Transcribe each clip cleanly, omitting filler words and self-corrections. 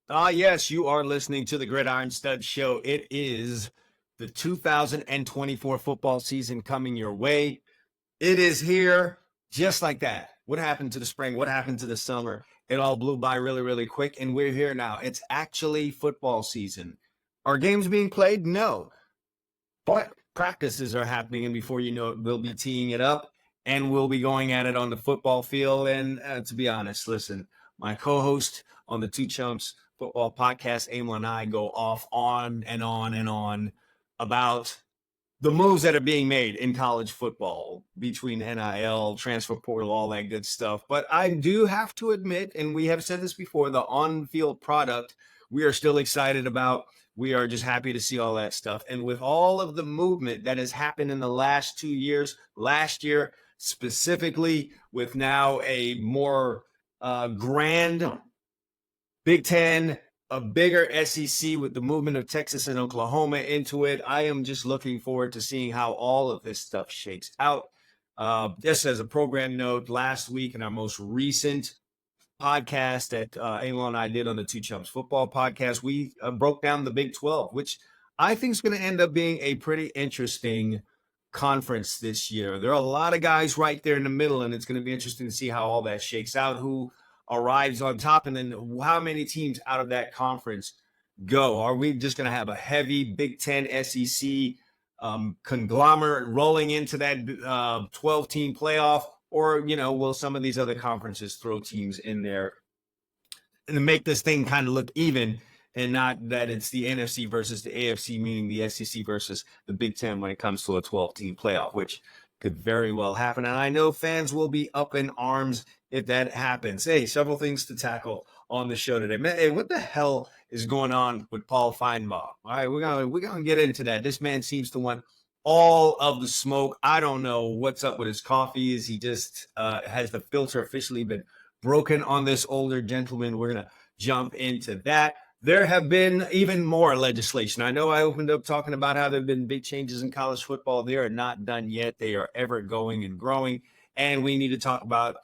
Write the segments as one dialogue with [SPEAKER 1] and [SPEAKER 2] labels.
[SPEAKER 1] Yes, you are listening to the Gridiron Stud Show. It is the 2024 football season coming your way. It is here just like that. What happened to the spring? What happened to the summer? It all blew by really, really quick, and we're here now. It's actually football season. Are games being played? No. But practices are happening, and before you know it, we'll be teeing it up, and we'll be going at it on the football field. And to be honest, listen, my co-host on the Two Chumps Football Podcast, Emil and I go off on and on and on about the moves that are being made in college football between NIL, transfer portal, all that good stuff. But I do have to admit, and we have said this before, the on-field product we are still excited about. We are just happy to see all that stuff. And with all of the movement that has happened in the last 2 years, last year specifically, with now a more grand Big Ten, a bigger SEC with the movement of Texas and Oklahoma into it. I am just looking forward to seeing how all of this stuff shakes out. Just as a program note, last week in our most recent podcast that Emil and I did on the Two Chumps Football Podcast, we broke down the Big 12, which I think is going to end up being a pretty interesting conference this year. There are a lot of guys right there in the middle, and it's going to be interesting to see how all that shakes out, who arrives on top, and then how many teams out of that conference go. Are we just going to have a heavy Big Ten SEC conglomerate rolling into that 12-team playoff, or will some of these other conferences throw teams in there and make this thing kind of look even, and not that it's the NFC versus the AFC, meaning the SEC versus the Big Ten when it comes to a 12-team playoff, which could very well happen. And I know fans will be up in arms if that happens. Hey, several things to tackle on the show today. Man, hey, what the hell is going on with Paul Finebaum? All right, we're gonna get into that. This man seems to want all of the smoke. I don't know what's up with his coffee. Is he just has the filter officially been broken on this older gentleman? We're gonna jump into that. There have been even more legislation. I know I opened up talking about how there have been big changes in college football. They are not done yet. They are ever going and growing. And we need to talk about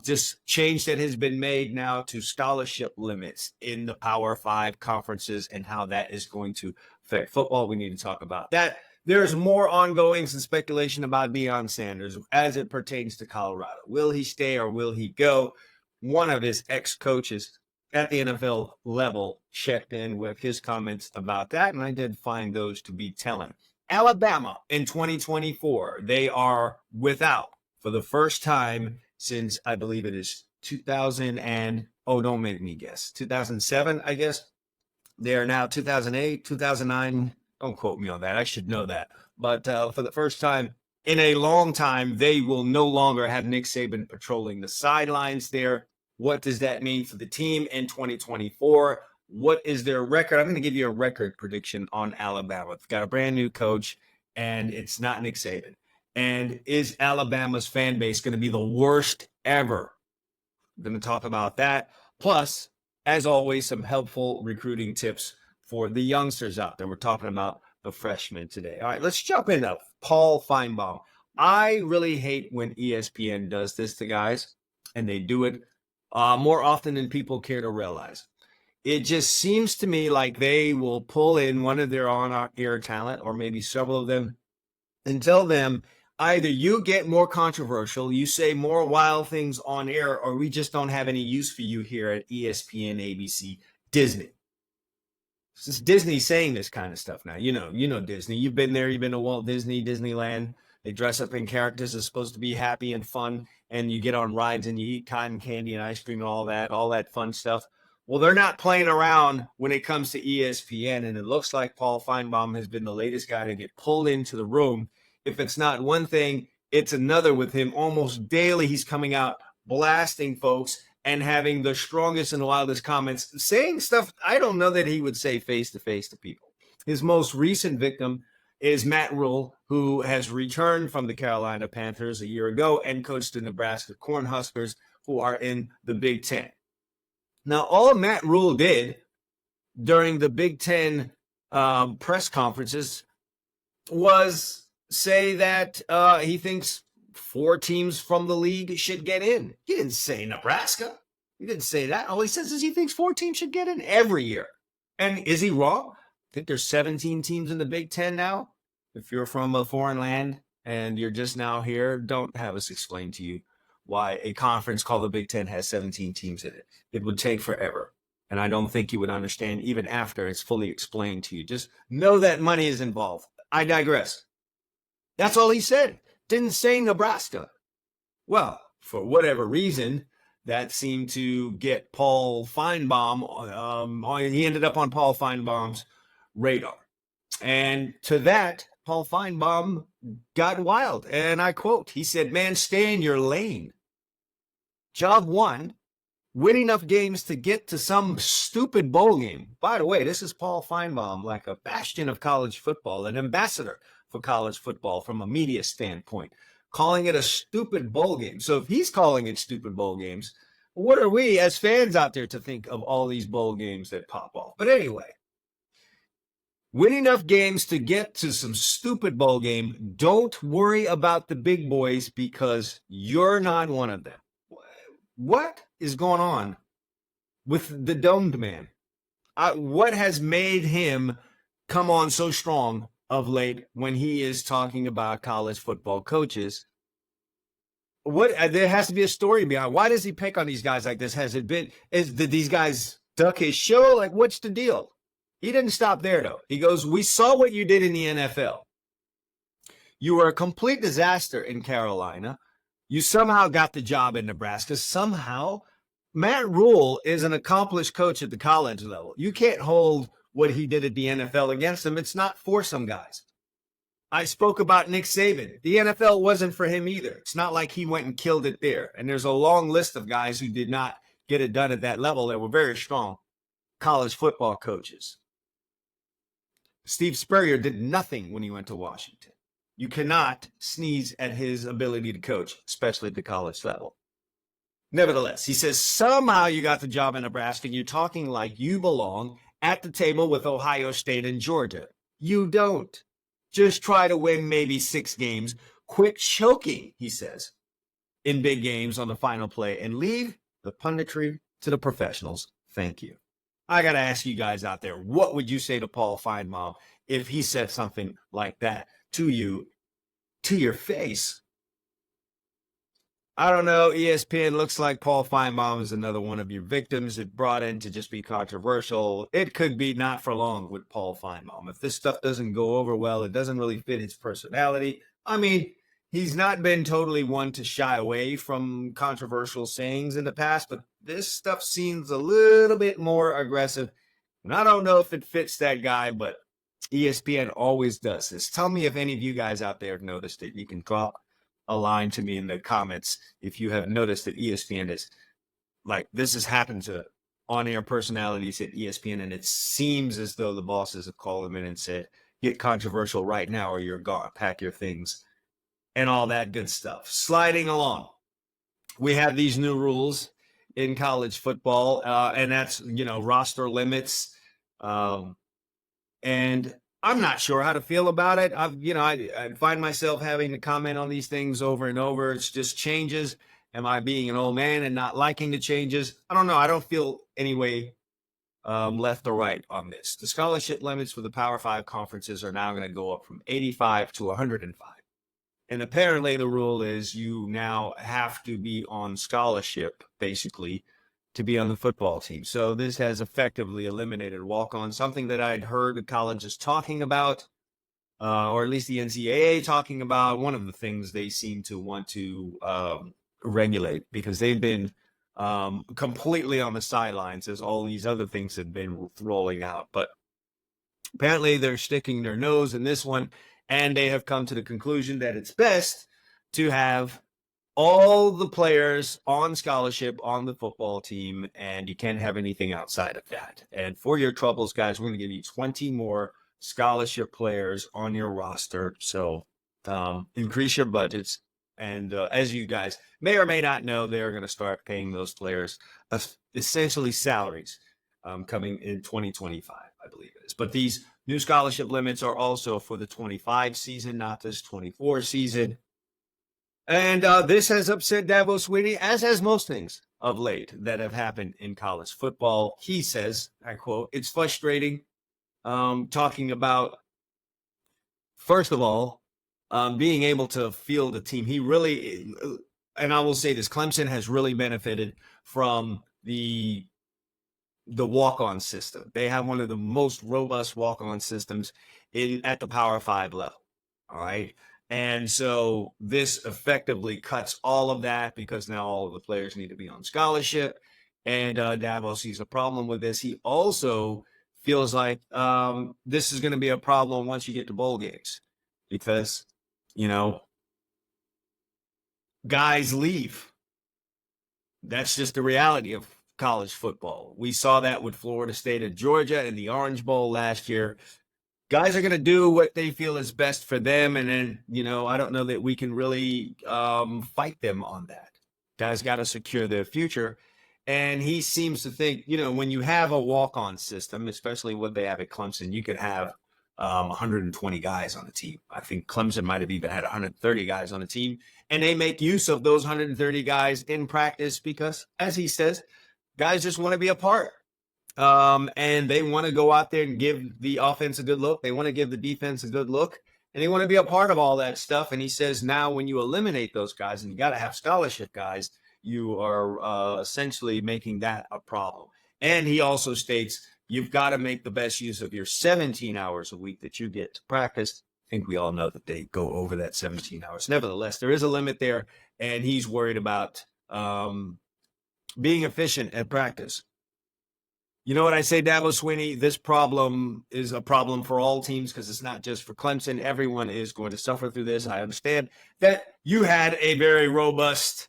[SPEAKER 1] this change that has been made now to scholarship limits in the Power 5 conferences and how that is going to affect football. We need to talk about that. There's more ongoings and speculation about Deion Sanders as it pertains to Colorado. Will he stay or will he go? One of his ex-coaches at the NFL level checked in with his comments about that, and I did find those to be telling. Alabama in 2024, they are without, for the first time since I believe it is 2000 and, don't make me guess, 2007, I guess. They are now 2008, 2009. Don't quote me on that. I should know that. But for the first time in a long time, they will no longer have Nick Saban patrolling the sidelines there. What does that mean for the team in 2024? What is their record? I'm going to give you a record prediction on Alabama. It's got a brand new coach, and it's not Nick Saban. And is Alabama's fan base going to be the worst ever? I'm going to talk about that. Plus, as always, some helpful recruiting tips for the youngsters out there. We're talking about the freshmen today. All right, let's jump into Paul Finebaum. I really hate when ESPN does this to guys, and they do it more often than people care to realize. It just seems to me like they will pull in one of their on-air talent, or maybe several of them, and tell them, either you get more controversial, you say more wild things on air, or we just don't have any use for you here at ESPN, ABC, Disney. Since Disney's saying this kind of stuff now, you know Disney. You've been there. You've been to Walt Disney, Disneyland. They dress up in characters that's supposed to be happy and fun, and you get on rides and you eat cotton candy and ice cream and all that fun stuff. Well, they're not playing around when it comes to ESPN, and it looks like Paul Finebaum has been the latest guy to get pulled into the room. If it's not one thing, it's another with him. Almost daily, he's coming out blasting folks and having the strongest and wildest comments, saying stuff I don't know that he would say face-to-face to people. His most recent victim is Matt Rule, who has returned from the Carolina Panthers a year ago and coached the Nebraska Cornhuskers, who are in the Big Ten. Now, all Matt Rule did during the Big Ten press conferences was say that he thinks 4 teams from the league should get in. He didn't say Nebraska. He didn't say that. All he says is he thinks 4 teams should get in every year. And is he wrong? I think there's 17 teams in the Big Ten now. If you're from a foreign land and you're just now here, don't have us explain to you why a conference called the Big Ten has 17 teams in it. It would take forever. And I don't think you would understand even after it's fully explained to you. Just know that money is involved. I digress. That's all he said. Didn't say Nebraska. Well, for whatever reason, that seemed to get Paul Finebaum. He ended up on Paul Finebaum's radar. And to that, Paul Finebaum got wild. And I quote, he said, man, stay in your lane. Job one, win enough games to get to some stupid bowl game. By the way, this is Paul Finebaum, like a bastion of college football, an ambassador for college football from a media standpoint, calling it a stupid bowl game. So if he's calling it stupid bowl games, what are we as fans out there to think of all these bowl games that pop off? But anyway, win enough games to get to some stupid bowl game. Don't worry about the big boys because you're not one of them. What is going on with the domed man? What has made him come on so strong of late when he is talking about college football coaches? There has to be a story behind. Why does he pick on these guys like this? Did these guys duck his show? Like, what's the deal? He didn't stop there, though. He goes, we saw what you did in the NFL. You were a complete disaster in Carolina. You somehow got the job in Nebraska. Somehow, Matt Rule is an accomplished coach at the college level. You can't hold what he did at the NFL against him. It's not for some guys. I spoke about Nick Saban. The NFL wasn't for him either. It's not like he went and killed it there. And there's a long list of guys who did not get it done at that level that were very strong college football coaches. Steve Spurrier did nothing when he went to Washington. You cannot sneeze at his ability to coach, especially at the college level. Nevertheless, he says, somehow you got the job in Nebraska. You're talking like you belong at the table with Ohio State and Georgia. You don't. Just try to win maybe 6 games. Quit choking, he says, in big games on the final play and leave the punditry to the professionals. Thank you. I got to ask you guys out there, what would you say to Paul Finebaum if he said something like that to you, to your face? I don't know. ESPN looks like Paul Finebaum is another one of your victims it brought in to just be controversial. It could be not for long with Paul Finebaum. If this stuff doesn't go over well, it doesn't really fit his personality. I mean, he's not been totally one to shy away from controversial sayings in the past, but this stuff seems a little bit more aggressive. And I don't know if it fits that guy, but ESPN always does this. Tell me if any of you guys out there have noticed it. You can drop a line to me in the comments if you have noticed that ESPN is like, this has happened to on-air personalities at ESPN, and it seems as though the bosses have called them in and said, get controversial right now or you're gone, pack your things, and all that good stuff. Sliding along, we have these new rules in college football, and that's, roster limits, and I'm not sure how to feel about it. I find myself having to comment on these things over and over. It's just changes. Am I being an old man and not liking the changes? I don't know. I don't feel any way left or right on this. The scholarship limits for the Power 5 conferences are now going to go up from 85 to 105. And apparently the rule is you now have to be on scholarship, basically, to be on the football team. So this has effectively eliminated walk-on, something that I'd heard the colleges talking about, or at least the NCAA talking about. One of the things they seem to want to regulate, because they've been completely on the sidelines as all these other things have been rolling out. But apparently they're sticking their nose in this one, and they have come to the conclusion that it's best to have all the players on scholarship on the football team, and you can't have anything outside of that. And for your troubles, guys, we're going to give you 20 more scholarship players on your roster. So increase your budgets. And as you guys may or may not know, they're going to start paying those players essentially salaries coming in 2025, I believe it is. But these new scholarship limits are also for the 25 season, not this 24 season. And this has upset Dabo Swinney, as has most things of late that have happened in college football. He says, I quote, "It's frustrating talking about, first of all, being able to field a team." He really, and I will say this, Clemson has really benefited from the walk-on system. They have one of the most robust walk-on systems at the Power 5 level. All right. And so this effectively cuts all of that because now all of the players need to be on scholarship. And Dabo sees a problem with this. He also feels like this is going to be a problem once you get to bowl games because, you know, guys leave. That's just the reality of college football. We saw that with Florida State and Georgia in the Orange Bowl last year. Guys are going to do what they feel is best for them. And then, you know, I don't know that we can really fight them on that. Guys got to secure their future. And he seems to think, you know, when you have a walk-on system, especially what they have at Clemson, you could have 120 guys on a team. I think Clemson might have even had 130 guys on a team. And they make use of those 130 guys in practice because, as he says, guys just want to be a part. And they want to go out there and give the offense a good look. They want to give the defense a good look. And they want to be a part of all that stuff. And he says now when you eliminate those guys, and you got to have scholarship guys, you are essentially making that a problem. And he also states you've got to make the best use of your 17 hours a week that you get to practice. I think we all know that they go over that 17 hours. Nevertheless, there is a limit there, and he's worried about being efficient at practice. You know what I say, Dabo Swinney? This problem is a problem for all teams because it's not just for Clemson. Everyone is going to suffer through this. I understand that you had a very robust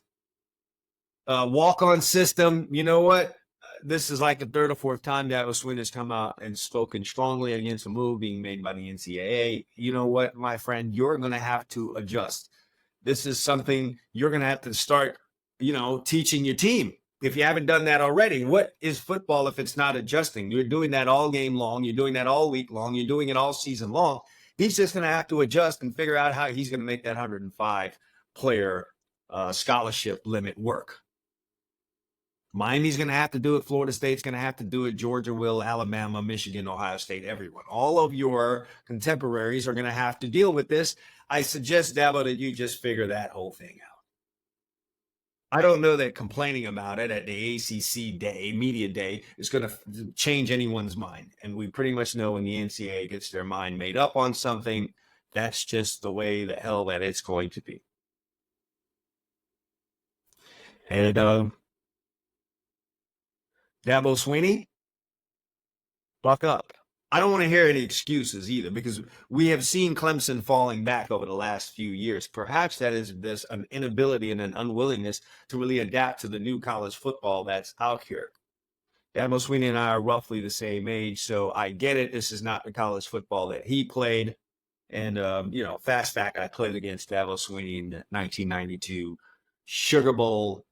[SPEAKER 1] walk-on system. You know what? This is like the third or fourth time Dabo Swinney has come out and spoken strongly against a move being made by the NCAA. You know what, my friend? You're going to have to adjust. This is something you're going to have to start, you know, teaching your team. If you haven't done that already, what is football if it's not adjusting? You're doing that all game long. You're doing that all week long. You're doing it all season long. He's just going to have to adjust and figure out how he's going to make that 105-player scholarship limit work. Miami's going to have to do it. Florida State's going to have to do it. Georgia will, Alabama, Michigan, Ohio State, everyone. All of your contemporaries are going to have to deal with this. I suggest, Dabo, that you just figure that whole thing out. I don't know that complaining about it at the ACC day, media day, is going to change anyone's mind. And we pretty much know when the NCAA gets their mind made up on something, that's just the way the hell that it's going to be. And Dabo Swinney, buck up. I don't want to hear any excuses either because we have seen Clemson falling back over the last few years. Perhaps that is this an inability and an unwillingness to really adapt to the new college football that's out here. Dabo Swinney and I are roughly the same age, so I get it. This is not the college football that he played. And, you know, fast fact, I played against Dabo Swinney in the 1992 Sugar Bowl,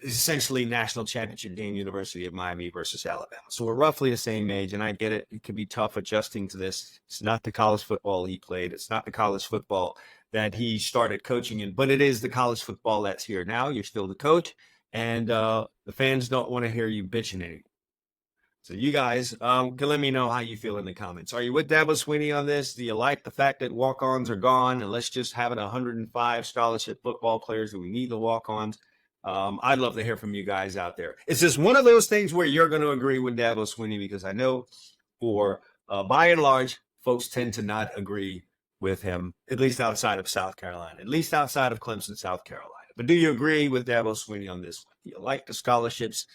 [SPEAKER 1] essentially national championship game, University of Miami versus Alabama. So we're roughly the same age, and I get it. It can be tough adjusting to this. It's not the college football he played. It's not the college football that he started coaching in, but it is the college football that's here now. You're still the coach, and the fans don't want to hear you bitching anymore. So you guys can let me know how you feel in the comments. Are you with Dabo Swinney on this? Do you like the fact that walk-ons are gone, and let's just have it 105 scholarship football players? Do we need the walk-ons? I'd love to hear from you guys out there. It's just one of those things where you're going to agree with Dabo Swinney because I know for by and large, folks tend to not agree with him, at least outside of South Carolina, at least outside of Clemson, South Carolina. But do you agree with Dabo Swinney on this one? Do you like the scholarships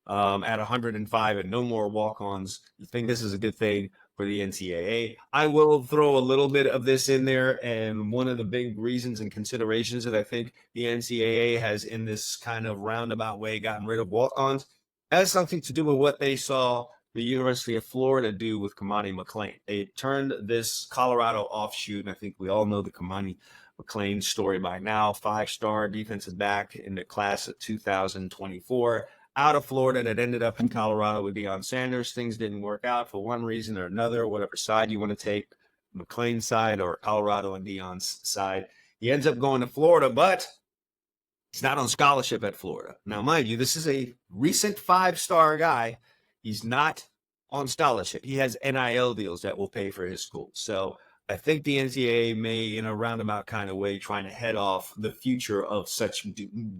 [SPEAKER 1] at 105 and no more walk-ons? You think this is a good thing for the NCAA? I will throw a little bit of this in there, and one of the big reasons and considerations that I think the NCAA has in this kind of roundabout way gotten rid of walk-ons has something to do with what they saw the University of Florida do with Kamani McLean. They turned this Colorado offshoot, and I think we all know the Kamani McLean story by now, 5-star defensive back in the class of 2024, out of Florida that ended up in Colorado with Deion Sanders. Things didn't work out for one reason or another, whatever side you want to take, McLean's side or Colorado and Deion's side. He ends up going to Florida, but He's not on scholarship at Florida. Now, mind you, this is a recent 5-star guy. He's not on scholarship. He has NIL deals that will pay for his school. So I think the NCAA may, in a roundabout kind of way, trying to head off the future of such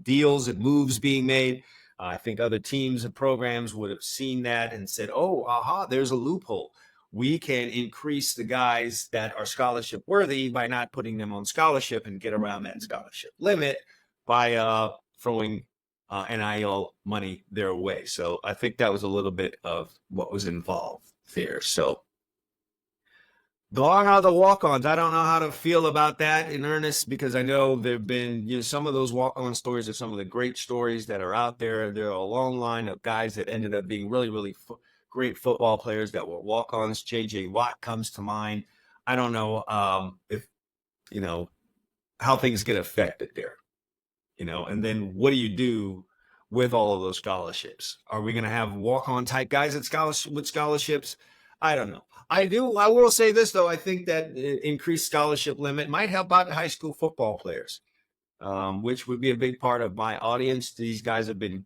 [SPEAKER 1] deals and moves being made. I think other teams and programs would have seen that and said, oh, aha, there's a loophole. We can increase the guys that are scholarship worthy by not putting them on scholarship and get around that scholarship limit by throwing NIL money their way. So I think that was a little bit of what was involved there. So going out of the walk-ons, I don't know how to feel about that in earnest, because I know there have been some of those walk-on stories are some of the great stories that are out there. There are a long line of guys that ended up being really, really great football players that were walk-ons. J.J. Watt comes to mind. I don't know if, how things get affected there. And then what do you do with all of those scholarships? Are we going to have walk-on type guys with scholarships? I don't know. I will say this, though. I think that increased scholarship limit might help out high school football players, which would be a big part of my audience. These guys have been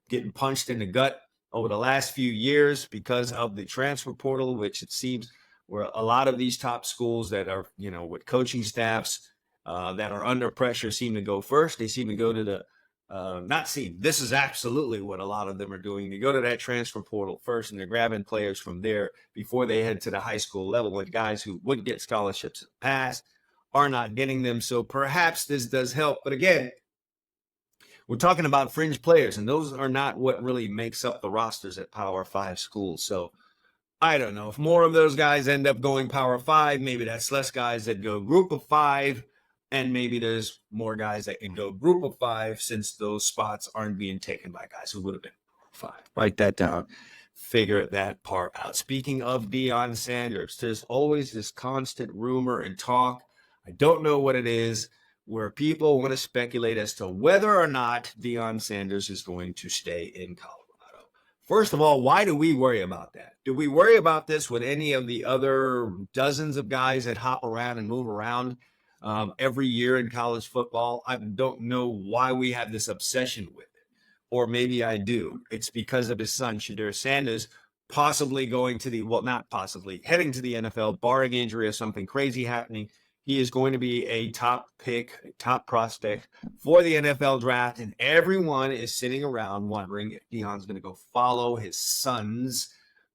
[SPEAKER 1] getting punched in the gut over the last few years because of the transfer portal, which it seems where a lot of these top schools that are, with coaching staffs that are under pressure seem to go first. They seem to go to this is absolutely what a lot of them are doing. They go to that transfer portal first, and they're grabbing players from there before they head to the high school level. And guys who would get scholarships in the past are not getting them. So perhaps this does help. But again, we're talking about fringe players, and those are not what really makes up the rosters at Power 5 schools. So I don't know. If more of those guys end up going Power 5, maybe that's less guys that go Group of 5. And maybe there's more guys that can go Group of 5, since those spots aren't being taken by guys who would have been 5. Write that down. Figure that part out. Speaking of Deion Sanders, there's always this constant rumor and talk. I don't know what it is, where people want to speculate as to whether or not Deion Sanders is going to stay in Colorado. First of all, why do we worry about that? Do we worry about this with any of the other dozens of guys that hop around and move around every year in college football? I don't know why we have this obsession with it. Or maybe I do. It's because of his son, Shadir Sanders, possibly heading to the NFL, barring injury or something crazy happening. He is going to be a top pick, a top prospect for the NFL draft, and everyone is sitting around wondering if Deion's going to go follow his sons,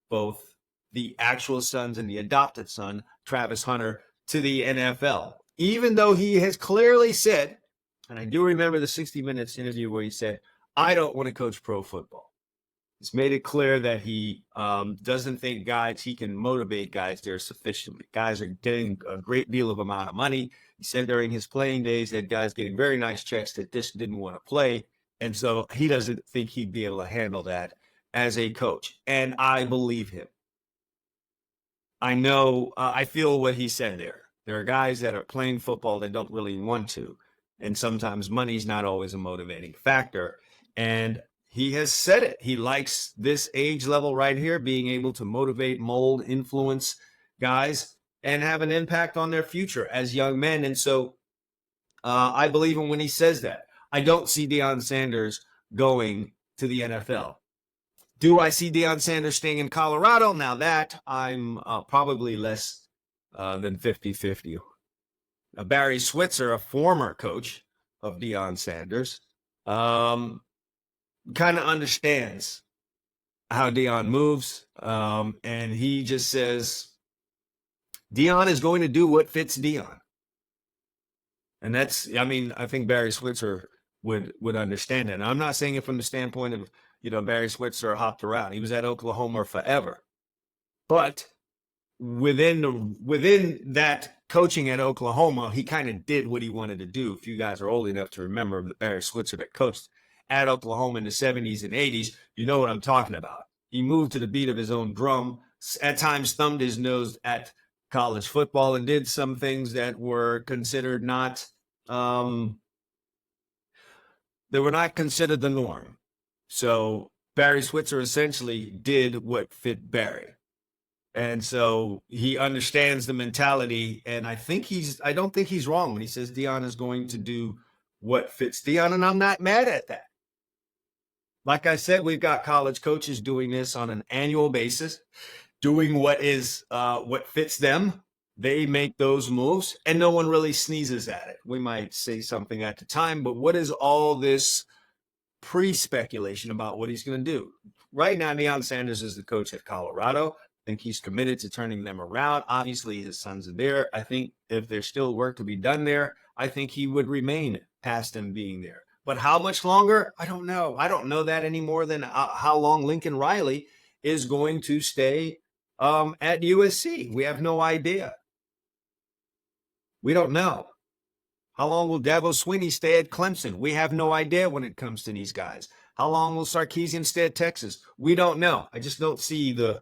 [SPEAKER 1] both the actual sons and the adopted son, Travis Hunter, to the NFL. Even though he has clearly said, and I do remember the 60 Minutes interview where he said, I don't want to coach pro football. He's made it clear that he doesn't think he can motivate guys there sufficiently. Guys are getting a great deal of amount of money. He said during his playing days that guys getting very nice checks that just didn't want to play. And so he doesn't think he'd be able to handle that as a coach. And I believe him. I know, I feel what he said there. There are guys that are playing football that don't really want to. And sometimes money's not always a motivating factor. And he has said it. He likes this age level right here, being able to motivate, mold, influence guys and have an impact on their future as young men. And so I believe him when he says that. I don't see Deion Sanders going to the NFL. Do I see Deion Sanders staying in Colorado? Now that I'm probably less than 50-50. Barry Switzer, a former coach of Deion Sanders, kind of understands how Deion moves. And he just says, Deion is going to do what fits Deion. And I think Barry Switzer would understand it. And I'm not saying it from the standpoint of, Barry Switzer hopped around. He was at Oklahoma forever. But within that coaching at Oklahoma, he kind of did what he wanted to do. If you guys are old enough to remember the Barry Switzer that coached at Oklahoma in the 70s and 80s, you know what I'm talking about. He moved to the beat of his own drum, at times thumbed his nose at college football, and did some things that were considered not considered the norm. So Barry Switzer essentially did what fit Barry. And so he understands the mentality, and I don't think he's wrong when he says Deion is going to do what fits Deion, and I'm not mad at that. Like I said, we've got college coaches doing this on an annual basis, doing what fits them. They make those moves, and no one really sneezes at it. We might say something at the time, but what is all this pre-speculation about what he's going to do? Right now, Deion Sanders is the coach at Colorado. I think he's committed to turning them around. Obviously, his sons are there. I think if there's still work to be done there, I think he would remain past him being there. But how much longer? I don't know. I don't know that any more than how long Lincoln Riley is going to stay at USC. We have no idea. We don't know. How long will Dabo Swinney stay at Clemson? We have no idea when it comes to these guys. How long will Sarkisian stay at Texas? We don't know. I just don't see the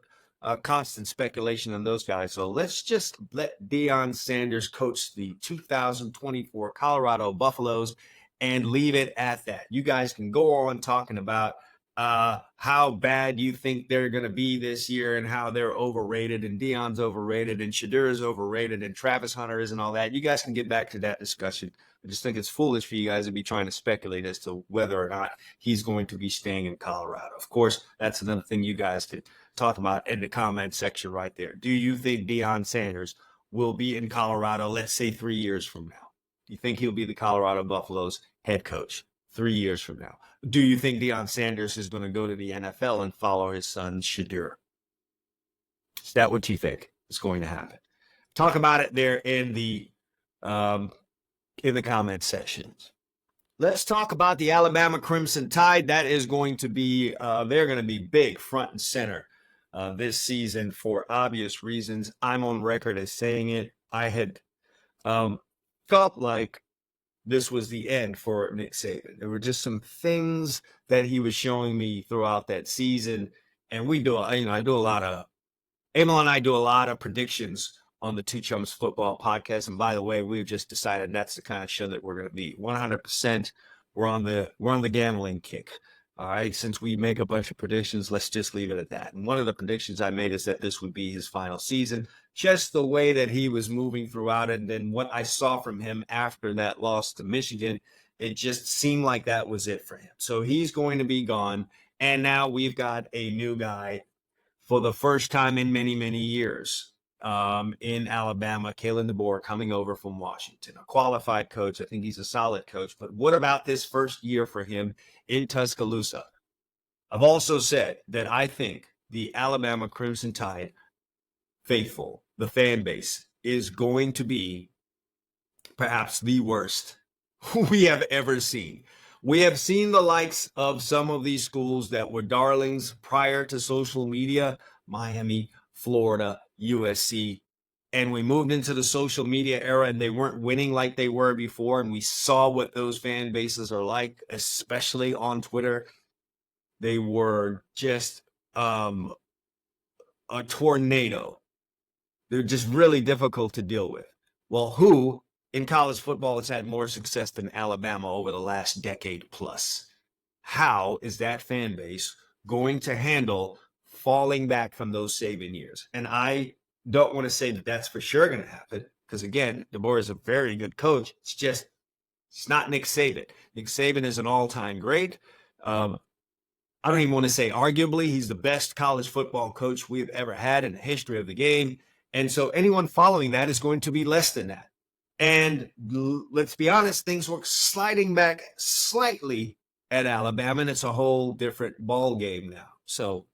[SPEAKER 1] constant speculation on those guys. So let's just let Deion Sanders coach the 2024 Colorado Buffaloes and leave it at that. You guys can go on talking about how bad you think they're going to be this year and how they're overrated and Deion's overrated and Shadur is overrated and Travis Hunter is and all that. You guys can get back to that discussion. I just think it's foolish for you guys to be trying to speculate as to whether or not he's going to be staying in Colorado. Of course, that's another thing you guys could talk about in the comment section right there. Do you think Deion Sanders will be in Colorado, let's say 3 years from now? Do you think he'll be the Colorado Buffaloes head coach 3 years from now? Do you think Deion Sanders is going to go to the NFL and follow his son Shadur? Is that what you think is going to happen? Talk about it there in the comment sections. Let's talk about the Alabama Crimson Tide. That is going to be, they're going to be big front and center this season for obvious reasons. I'm on record as saying it. I had felt like this was the end for Nick Saban. There were just some things that he was showing me throughout that season. And Emil and I do a lot of predictions on the Two Chums Football Podcast. And by the way, we've just decided that's the kind of show that we're going to be 100%. We're on the gambling kick. All right. Since we make a bunch of predictions, let's just leave it at that. And one of the predictions I made is that this would be his final season. Just the way that he was moving throughout it. And then what I saw from him after that loss to Michigan, it just seemed like that was it for him. So he's going to be gone. And now we've got a new guy for the first time in many, many years in Alabama, Kalen DeBoer, coming over from Washington, a qualified coach. I think he's a solid coach. But what about this first year for him in Tuscaloosa? I've also said that I think the Alabama Crimson Tide faithful, the fan base, is going to be perhaps the worst we have ever seen. We have seen the likes of some of these schools that were darlings prior to social media, Miami, Florida, USC, and we moved into the social media era and they weren't winning like they were before. And we saw what those fan bases are like, especially on Twitter. They were just a tornado. They're just really difficult to deal with. Well, who in college football has had more success than Alabama over the last decade plus? How is that fan base going to handle falling back from those Saban years? And I don't want to say that that's for sure going to happen because, again, DeBoer is a very good coach. It's not Nick Saban. Nick Saban is an all-time great. I don't even want to say arguably he's the best college football coach we've ever had in the history of the game. And so anyone following that is going to be less than that. And let's be honest, things were sliding back slightly at Alabama, and it's a whole different ball game now. So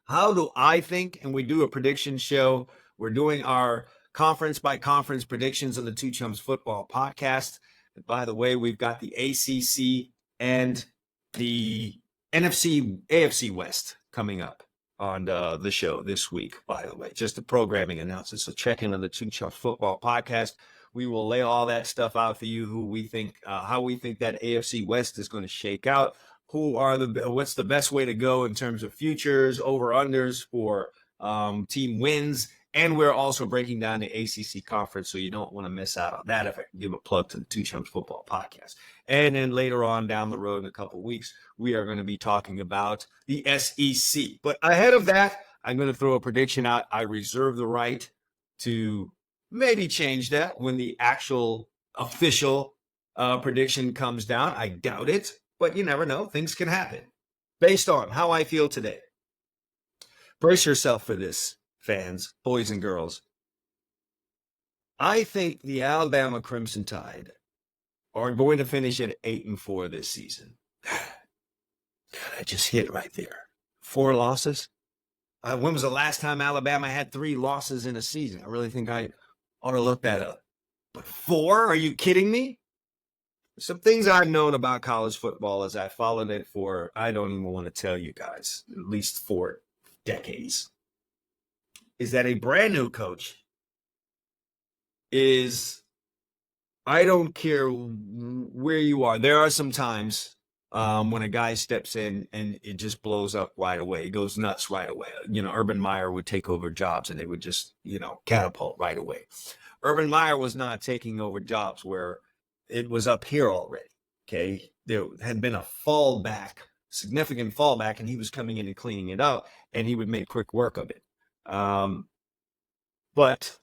[SPEAKER 1] how do I think, and we do a prediction show, we're doing our conference by conference predictions on the Two Chums Football Podcast. And by the way, we've got the ACC and the AFC West coming up on the show this week, by the way. Just a programming announcement. So check in on the Two Chums Football Podcast. We will lay all that stuff out for you, who we think, how we think that AFC West is going to shake out. What's the best way to go in terms of futures, over-unders for team wins. And we're also breaking down the ACC conference, so you don't want to miss out on that if I can give a plug to the Two Chums Football Podcast. And then later on down the road in a couple of weeks, we are going to be talking about the SEC. But ahead of that, I'm going to throw a prediction out. I reserve the right to maybe change that when the actual official prediction comes down. I doubt it, but you never know. Things can happen. Based on how I feel today. Brace yourself for this, fans, boys and girls. I think the Alabama Crimson Tide are going to finish at 8-4 this season. God, I just hit right there. 4 losses. When was the last time Alabama had 3 losses in a season? I really think I ought to look that up. But 4? Are you kidding me? Some things I've known about college football as I followed it for, I don't even want to tell you guys, at least 4 decades, is that a brand new coach is, I don't care where you are. There are some times when a guy steps in and it just blows up right away. It goes nuts right away. Urban Meyer would take over jobs and they would just, catapult right away. Urban Meyer was not taking over jobs where it was up here already. Okay. There had been a significant fallback, and he was coming in and cleaning it up, and he would make quick work of it. But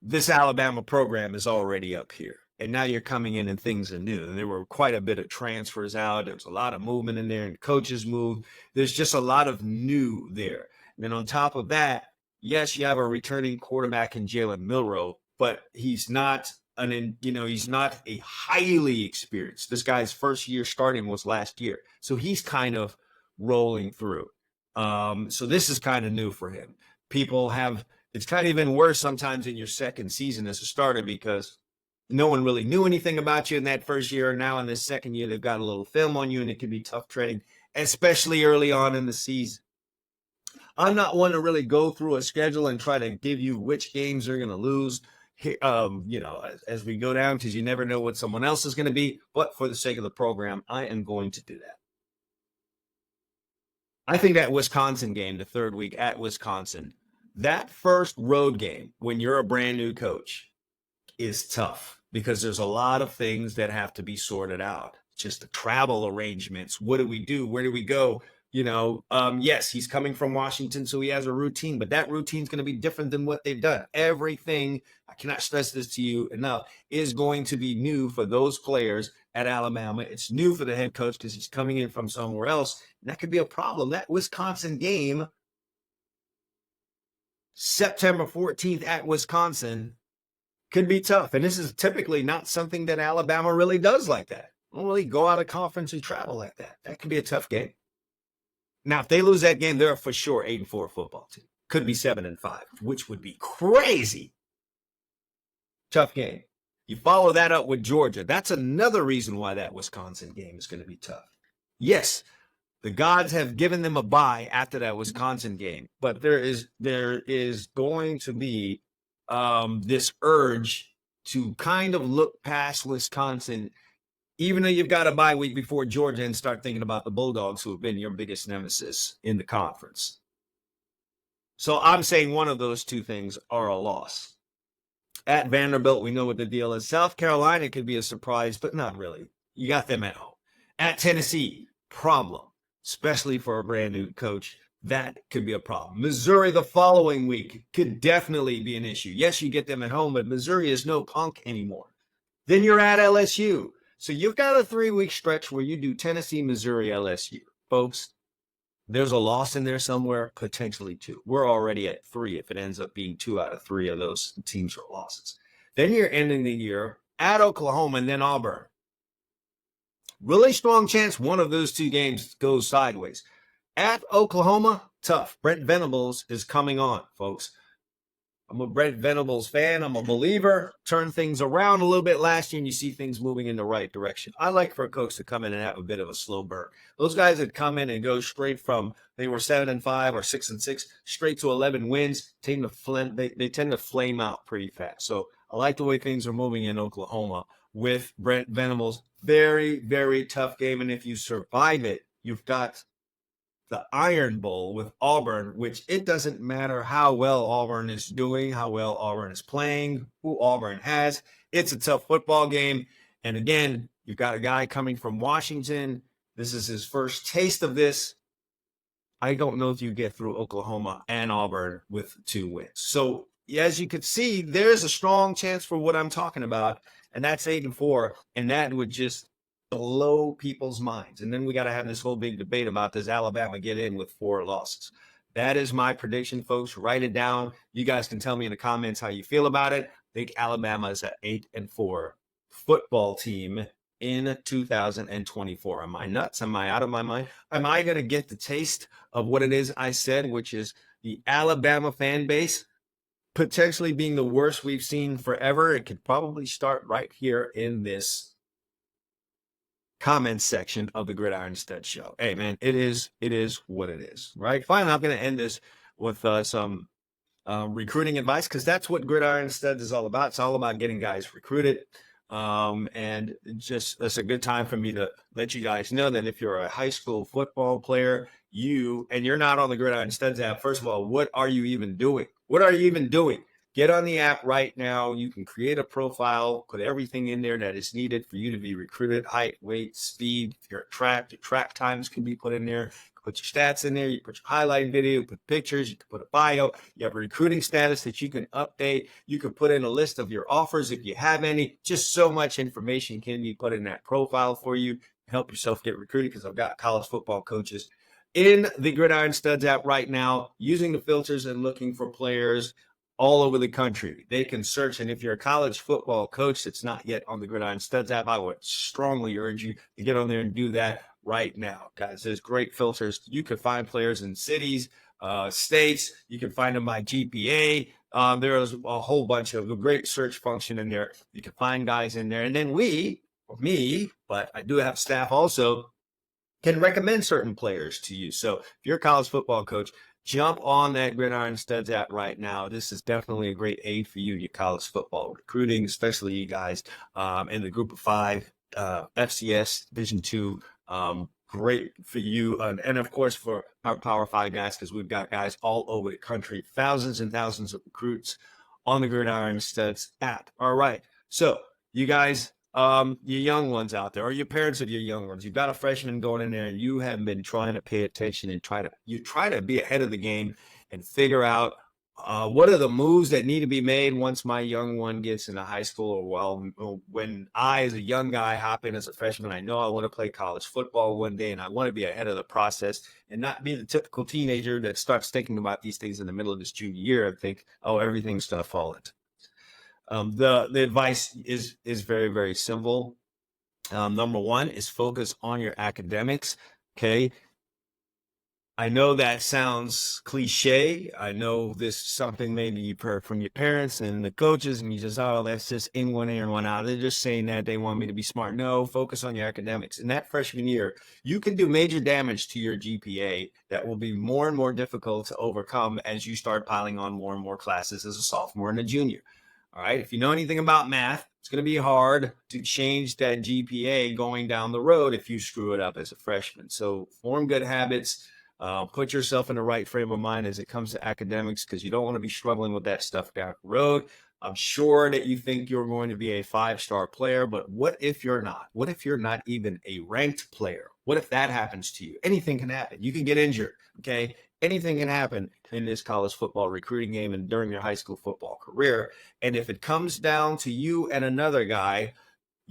[SPEAKER 1] this Alabama program is already up here. And now you're coming in and things are new. And there were quite a bit of transfers out. There was a lot of movement in there, and coaches moved. There's just a lot of new there. And then on top of that, yes, you have a returning quarterback in Jalen Milroe, but he's not he's not a highly experienced. This guy's first year starting was last year. So he's kind of rolling through. So this is kind of new for him. It's kind of even worse sometimes in your second season as a starter because no one really knew anything about you in that first year. Now in this second year, they've got a little film on you, and it can be tough treading, especially early on in the season. I'm not one to really go through a schedule and try to give you which games they're going to lose, as we go down, because you never know what someone else is going to be. But for the sake of the program, I am going to do that. I think that Wisconsin game, the third week at Wisconsin, that first road game when you're a brand new coach is tough because there's a lot of things that have to be sorted out. Just the travel arrangements. What do we do? Where do we go? Yes, he's coming from Washington, so he has a routine, but that routine is going to be different than what they've done. Everything, I cannot stress this to you enough, is going to be new for those players at Alabama. It's new for the head coach because he's coming in from somewhere else. And that could be a problem. That Wisconsin game, September 14th at Wisconsin, could be tough. And this is typically not something that Alabama really does like that. Don't really go out of conference and travel like that. That could be a tough game. Now, if they lose that game, they're for sure 8-4 football team. Could be 7-5, which would be crazy. Tough game. You follow that up with Georgia. That's another reason why that Wisconsin game is going to be tough. Yes, the gods have given them a bye after that Wisconsin game, but there is going to be this urge to kind of look past Wisconsin, even though you've got a bye week before Georgia, and start thinking about the Bulldogs, who have been your biggest nemesis in the conference. So I'm saying one of those two things are a loss. At Vanderbilt, we know what the deal is. South Carolina could be a surprise, but not really. You got them at home. At Tennessee, problem, especially for a brand new coach. That could be a problem. Missouri the following week could definitely be an issue. Yes, you get them at home, but Missouri is no punk anymore. Then you're at LSU. So you've got a 3-week stretch where you do Tennessee, Missouri, LSU. Folks, there's a loss in there somewhere, potentially 2. We're already at 3 if it ends up being 2 out of 3 of those teams are losses. Then you're ending the year at Oklahoma and then Auburn. Really strong chance one of those 2 games goes sideways. At Oklahoma, tough. Brent Venables is coming on, folks. I'm a Brent Venables fan. I'm a believer. Turned things around a little bit last year, and you see things moving in the right direction. I like for a coach to come in and have a bit of a slow burn. Those guys that come in and go straight from, they were 7-5 or 6-6, straight to 11 wins, they tend to flame out pretty fast. So I like the way things are moving in Oklahoma with Brent Venables. Very, very tough game, and if you survive it, you've got the Iron Bowl with Auburn, which it doesn't matter how well Auburn is doing, how well Auburn is playing, who Auburn has. It's a tough football game. And again, you've got a guy coming from Washington. This is his first taste of this. I don't know if you get through Oklahoma and Auburn with 2 wins. So as you could see, there's a strong chance for what I'm talking about, and that's 8-4, and that would just blow people's minds. And then we got to have this whole big debate about, does Alabama get in with 4 losses? That is my prediction, folks. Write it down. You guys can tell me in the comments how you feel about it. I think Alabama is an 8-4 football team in 2024. Am I nuts? Am I out of my mind? Am I going to get the taste of what it is I said, which is the Alabama fan base potentially being the worst we've seen forever? It could probably start right here in this comment section of the Gridiron Stud Show. Hey, man, it is what it is, right? Finally, I'm going to end this with some recruiting advice, because that's what Gridiron Studs is all about. It's all about getting guys recruited. And just, it's a good time for me to let you guys know that if you're a high school football player, and you're not on the Gridiron Studs app, first of all, what are you even doing? What are you even doing? Get on the app right now. You can create a profile, put everything in there that is needed for you to be recruited: height, weight, speed. If you're at your track times can be put in there. Put your stats in there. You put your highlight video, put pictures, you can put a bio. You have a recruiting status that you can update. You can put in a list of your offers if you have any. Just so much information can be put in that profile for you. Help yourself get recruited, because I've got college football coaches in the Gridiron Studs app right now using the filters and looking for players all over the country. They can search, and if you're a college football coach that's not yet on the Gridiron Studs app, I would strongly urge you to get on there and do that right now, guys. There's great filters. You can find players in cities, states. You can find them by GPA. There's a whole bunch of a great search function in there. You can find guys in there, and then but I do have staff also, can recommend certain players to you. So if you're a college football coach, jump on that Gridiron Studs app right now. This is definitely a great aid for you in your college football recruiting, especially you guys in the group of 5, FCS Division II. Great for you. And of course, for our Power 5 guys, because we've got guys all over the country, thousands and thousands of recruits on the Gridiron Studs app. All right. So you guys, your young ones out there, or your parents of your young ones, you've got a freshman going in there and you have been trying to pay attention and try to be ahead of the game and figure out what are the moves that need to be made once my young one gets into high school, or when I, as a young guy, hop in as a freshman. I know I want to play college football one day, and I want to be ahead of the process and not be the typical teenager that starts thinking about these things in the middle of his junior year and think, oh, everything's going to fall into. The advice is very, very simple. Number one is focus on your academics. Okay. I know that sounds cliche. I know this is something maybe you've heard from your parents and the coaches, and you just, oh, that's just in one ear and one out. They're just saying that they want me to be smart. No, focus on your academics. In that freshman year, you can do major damage to your GPA that will be more and more difficult to overcome as you start piling on more and more classes as a sophomore and a junior. All right. If you know anything about math, it's going to be hard to change that GPA going down the road if you screw it up as a freshman. So form good habits. Put yourself in the right frame of mind as it comes to academics, because you don't want to be struggling with that stuff down the road. I'm sure that you think you're going to be a 5-star player, but what if you're not? What if you're not even a ranked player? What if that happens to you? Anything can happen. You can get injured, okay? Anything can happen in this college football recruiting game and during your high school football career. And if it comes down to you and another guy,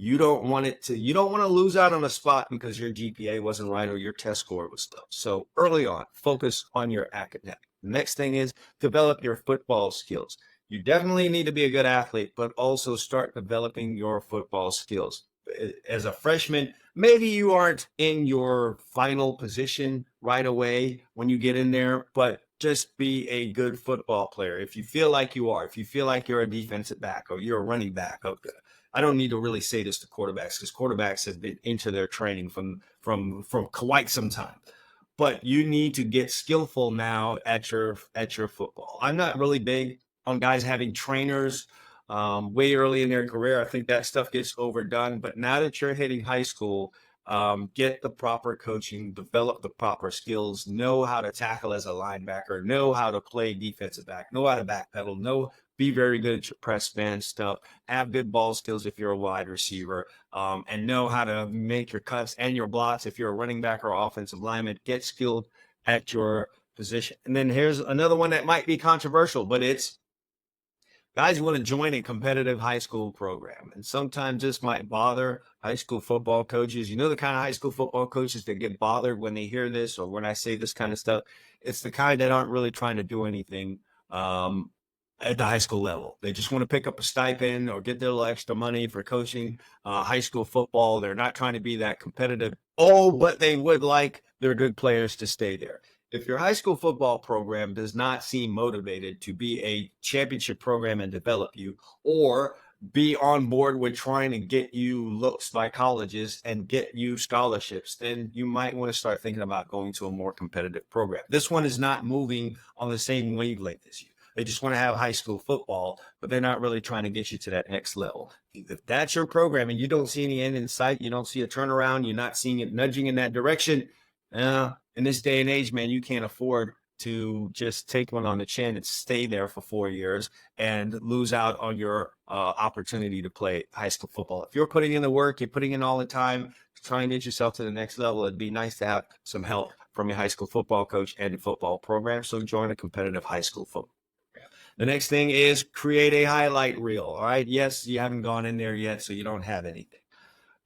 [SPEAKER 1] you don't want to lose out on a spot because your GPA wasn't right or your test score was low. So early on, focus on your academic. The next thing is develop your football skills. You definitely need to be a good athlete, but also start developing your football skills. As a freshman, maybe you aren't in your final position right away when you get in there, but just be a good football player. If you feel like you are, if you feel like you're a defensive back or you're a running back, okay. I don't need to really say this to quarterbacks, because quarterbacks have been into their training from quite some time. But you need to get skillful now at your football. I'm not really big on guys having trainers way early in their career. I think that stuff gets overdone. But now that you're hitting high school, get the proper coaching, develop the proper skills, know how to tackle as a linebacker, know how to play defensive back, know how to backpedal, be very good at your press man stuff, have good ball skills if you're a wide receiver, and know how to make your cuts and your blocks if you're a running back or offensive lineman. Get skilled at your position. And then here's another one that might be controversial, but it's Guys want to join a competitive high school program. And sometimes this might bother high school football coaches. You know, the kind of high school football coaches that get bothered when they hear this or when I say this kind of stuff. It's the kind that aren't really trying to do anything at the high school level. They just want to pick up a stipend or get their little extra money for coaching high school football. They're not trying to be that competitive. Oh, but they would like their good players to stay there. If your high school football program does not seem motivated to be a championship program and develop you, or be on board with trying to get you looks like colleges and get you scholarships, then you might want to start thinking about going to a more competitive program. This one is not moving on the same wavelength as you. They just want to have high school football, but they're not really trying to get you to that next level. If that's your program and you don't see any end in sight, you don't see a turnaround, you're not seeing it nudging in that direction, in this day and age, man, you can't afford to just take one on the chin and stay there for 4 years and lose out on your opportunity to play high school football. If you're putting in the work, you're putting in all the time, trying to get yourself to the next level, it'd be nice to have some help from your high school football coach and football program. So join a competitive high school football program. The next thing is create a highlight reel. All right. Yes, you haven't gone in there yet, so you don't have anything.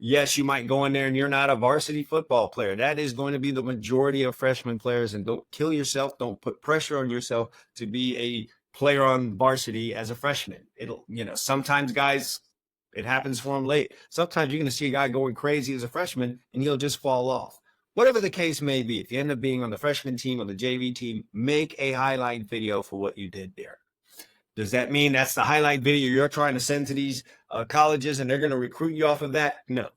[SPEAKER 1] Yes, you might go in there and you're not a varsity football player. That is going to be the majority of freshman players. And don't kill yourself. Don't put pressure on yourself to be a player on varsity as a freshman. It'll, sometimes guys, it happens for them late. Sometimes you're going to see a guy going crazy as a freshman and he'll just fall off. Whatever the case may be, if you end up being on the freshman team or the JV team, make a highlight video for what you did there. Does that mean that's the highlight video you're trying to send to these colleges and they're going to recruit you off of that? No.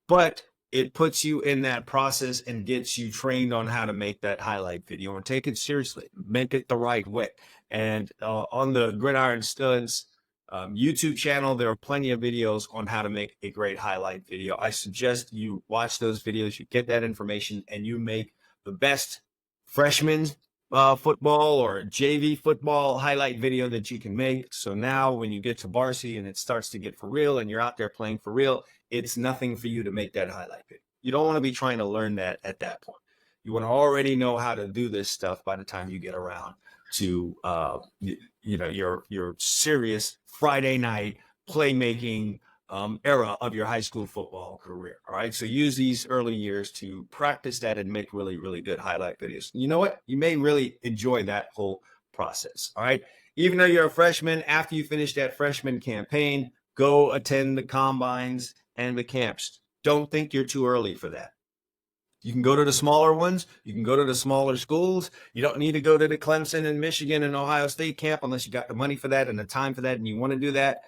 [SPEAKER 1] But it puts you in that process and gets you trained on how to make that highlight video and take it seriously. Make it the right way. And on the Gridiron Studs YouTube channel, there are plenty of videos on how to make a great highlight video. I suggest you watch those videos, you get that information, and you make the best freshman football or JV football highlight video that you can make. So now when you get to varsity and it starts to get for real and you're out there playing for real, it's nothing for you to make that highlight video. You don't want to be trying to learn that at that point. You want to already know how to do this stuff by the time you get around to your serious Friday night playmaking era of your high school football career. All right. So use these early years to practice that and make really, really good highlight videos. You know what? You may really enjoy that whole process. All right. Even though you're a freshman, after you finish that freshman campaign, go attend the combines and the camps. Don't think you're too early for that. You can go to the smaller ones. You can go to the smaller schools. You don't need to go to the Clemson and Michigan and Ohio State camp unless you got the money for that and the time for that and you want to do that.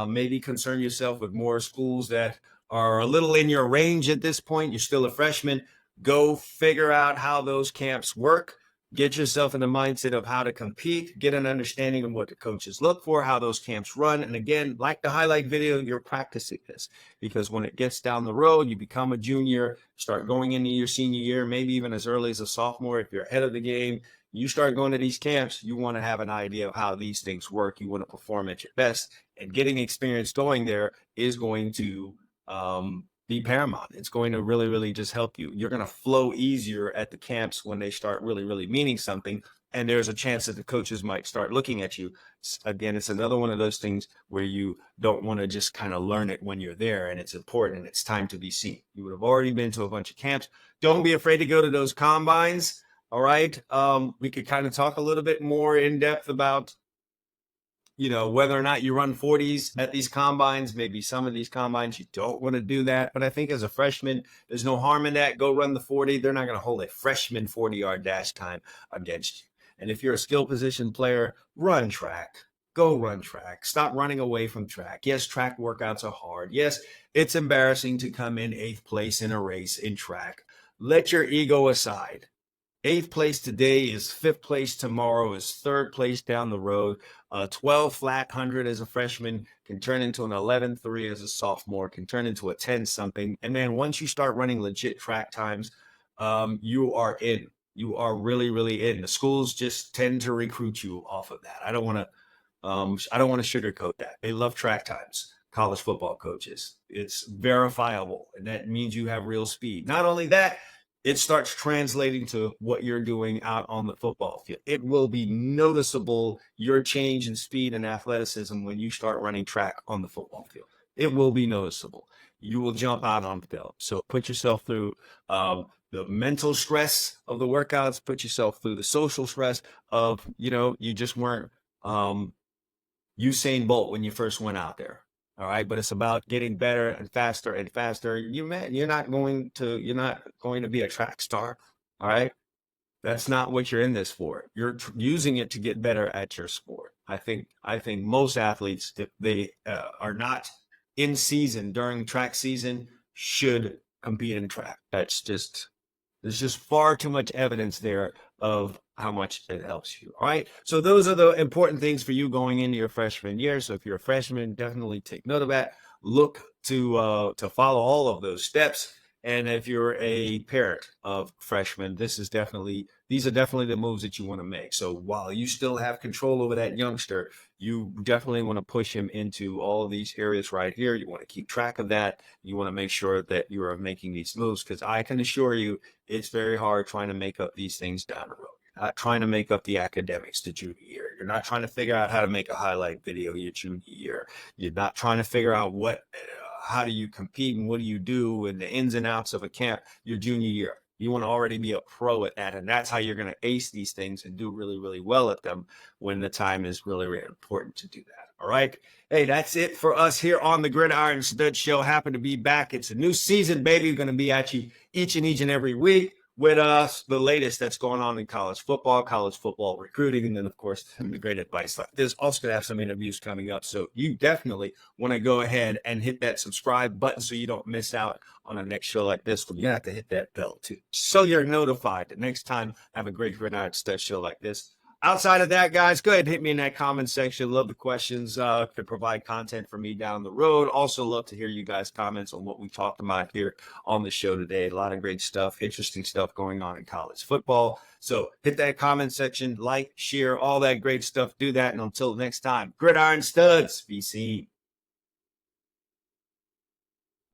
[SPEAKER 1] Maybe concern yourself with more schools that are a little in your range at this point. You're still a freshman. Go figure out how those camps work. Get yourself in the mindset of how to compete. Get an understanding of what the coaches look for, how those camps run. And again, like the highlight video, you're practicing this because when it gets down the road, you become a junior, start going into your senior year, maybe even as early as a sophomore. If you're ahead of the game, you start going to these camps, you want to have an idea of how these things work. You want to perform at your best, and getting experience going there is going to be paramount. It's going to really, really just help you. You're going to flow easier at the camps when they start really, really meaning something. And there's a chance that the coaches might start looking at you. Again, it's another one of those things where you don't want to just kind of learn it when you're there, and it's important and it's time to be seen. You would have already been to a bunch of camps. Don't be afraid to go to those combines. All right. We could kind of talk a little bit more in depth about, whether or not you run 40s at these combines. Maybe some of these combines you don't want to do that. But I think as a freshman, there's no harm in that. Go run the 40. They're not going to hold a freshman 40-yard dash time against you. And if you're a skill position player, run track. Go run track. Stop running away from track. Yes, track workouts are hard. Yes, it's embarrassing to come in 8th place in a race in track. Let your ego aside. 8th place today is 5th place tomorrow, is 3rd place down the road. 12 flat 100 as a freshman can turn into an 11.3 as a sophomore, can turn into a 10 something. And then once you start running legit track times, you are in. You are really, really in. The schools just tend to recruit you off of that. I don't want to sugarcoat that. They love track times. College football coaches. It's verifiable, and that means you have real speed. Not only that, it starts translating to what you're doing out on the football field. It will be noticeable, your change in speed and athleticism, when you start running track on the football field. It will be noticeable. You will jump out on the field. So put yourself through the mental stress of the workouts, put yourself through the social stress of, you just weren't Usain Bolt when you first went out there. All right. But it's about getting better and faster and faster. You're not going to be a track star. All right. That's not what you're in this for. You're using it to get better at your sport. I think most athletes, if they are not in season during track season, should compete in track. There's just far too much evidence there of how much it helps you. All right. So those are the important things for you going into your freshman year. So if you're a freshman, definitely take note of that. Look to follow all of those steps. And if you're a parent of freshmen, these are definitely the moves that you want to make. So while you still have control over that youngster, you definitely want to push him into all of these areas right here. You want to keep track of that. You want to make sure that you are making these moves, because I can assure you it's very hard trying to make up these things down the road. You're not trying to make up the academics the junior year. You're not trying to figure out how to make a highlight video your junior year. You're not trying to figure out how do you compete and what do you do and the ins and outs of a camp your junior year. You want to already be a pro at that, and that's how you're going to ace these things and do really, really well at them when the time is really, really important to do that. All right. Hey, that's it for us here on the Gridiron Stud Show. Happy to be back. It's a new season, baby. We're going to be at you each and every week with the latest that's going on in college football recruiting, and then, of course, the great advice like this. Also going to have some interviews coming up, so you definitely want to go ahead and hit that subscribe button so you don't miss out on a next show like this. You're going to have to hit that bell, too, so you're notified the next time I have a great Gridiron Stud Show like this. Outside of that, guys, go ahead and hit me in that comment section. Love the questions. Could provide content for me down the road. Also love to hear you guys' comments on what we talked about here on the show today. A lot of great stuff, interesting stuff going on in college football. So hit that comment section, like, share, all that great stuff. Do that. And until next time, Gridiron Studs, be seen.